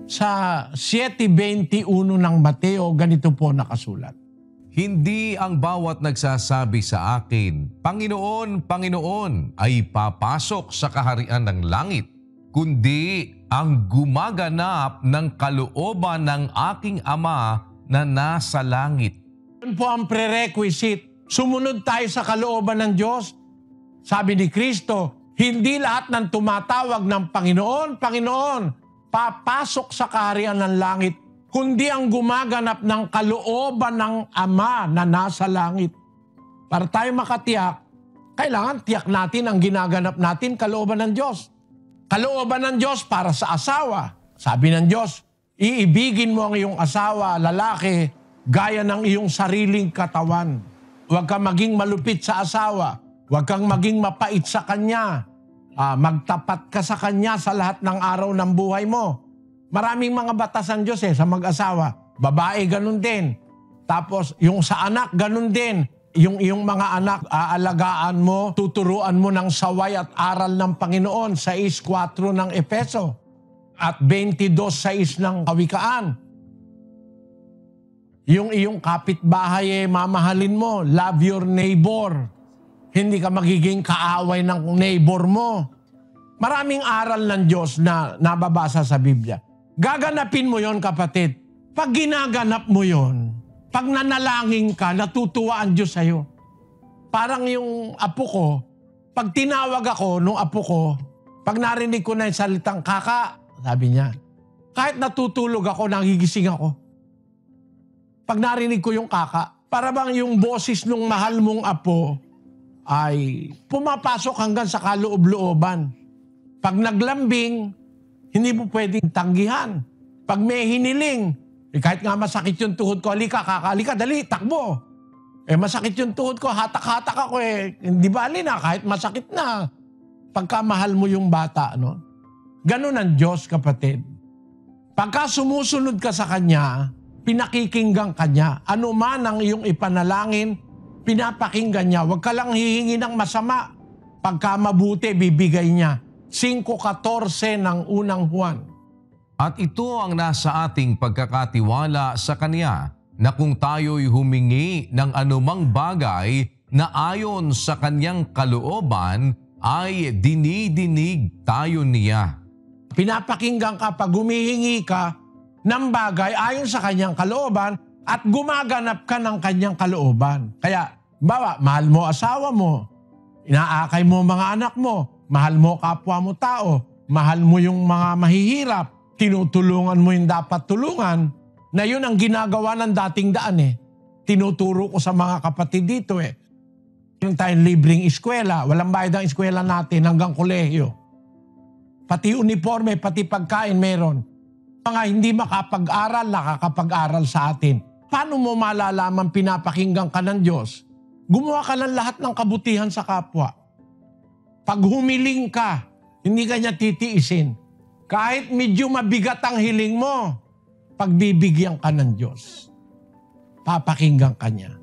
Sa 7:21 ng Mateo, ganito po nakasulat. Hindi ang bawat nagsasabi sa akin, Panginoon, Panginoon, ay papasok sa kaharian ng langit, kundi ang gumaganap ng kalooban ng aking Ama na nasa langit. Yun po ang prerequisite. Sumunod tayo sa kalooban ng Diyos. Sabi ni Kristo, hindi lahat ng tumatawag ng Panginoon, Panginoon, papasok sa kaharian ng langit, kundi ang gumaganap ng kalooban ng Ama na nasa langit. Para tayo makatiyak, kailangan tiyak natin ang ginaganap natin kalooban ng Diyos. Kalooban ng Diyos para sa asawa. Sabi ng Diyos, iibigin mo ang iyong asawa, lalaki, gaya ng iyong sariling katawan. Huwag kang maging malupit sa asawa. Huwag kang maging mapait sa kanya. Magtapat ka sa kanya sa lahat ng araw ng buhay mo. Maraming mga batas ang Diyos sa mag-asawa. Babae, ganun din. Tapos, yung sa anak, ganun din. Yung iyong mga anak, aalagaan mo, tuturuan mo ng saway at aral ng Panginoon, 6:4 ng Efeso. At 22:6 ng Kawikaan. Yung iyong kapitbahay, mamahalin mo. Love your neighbor. Hindi ka magiging kaaway ng neighbor mo. Maraming aral ng Diyos na nababasa sa Biblia. Gaganapin mo yon, kapatid. Pag ginaganap mo yon, pag nanalangin ka, natutuwa ang Diyos sa'yo. Parang yung apo ko, pag tinawag ako nung apo ko, pag narinig ko na yung salitang kaka, sabi niya, kahit natutulog ako, nagigising ako. Pag narinig ko yung kaka, para bang yung boses nung mahal mong apo ay pumapasok hanggang sa kaloob-looban. Pag naglambing, hindi mo pwedeng tanggihan. Pag may hiniling, kahit nga masakit yung tuhod ko, halika, kakalika, dali, takbo. Masakit yung tuhod ko, hatak-hatak ako Hindi bali na, kahit masakit na. Pagka mahal mo yung bata, no? Ganun ang Diyos, kapatid. Pagka sumusunod ka sa Kanya, pinakikinggan ka niya. Ano man ang iyong ipanalangin, pinapakinggan niya. Huwag ka lang hihingi ng masama. Pagka mabuti, bibigay niya. 5:14 ng unang Juan. At ito ang nasa ating pagkakatiwala sa Kanya, na kung tayo'y humingi ng anumang bagay na ayon sa Kanyang kalooban, ay dinidinig tayo niya. Pinapakinggan ka pag humihingi ka ng bagay ayon sa Kanyang kalooban at gumaganap ka ng Kanyang kalooban. Kaya, bawa, mahal mo asawa mo, inaakay mo mga anak mo, mahal mo kapwa mo tao, mahal mo yung mga mahihirap, tinutulungan mo yung dapat tulungan, na yun ang ginagawa ng dating daan Tinuturo ko sa mga kapatid dito Yung tayong libreng eskwela, walang bayad ang eskwela natin hanggang kolehiyo. Pati uniforme, pati pagkain meron. Mga hindi makapag-aral, nakakapag-aral sa atin. Paano mo malalaman pinapakinggan ka ng Diyos? Gumawa ka ng lahat ng kabutihan sa kapwa. Pag humiling ka, hindi ka niya titiisin. Kahit medyo mabigat ang hiling mo, pagbibigyan ka ng Diyos. Papakinggan ka niya.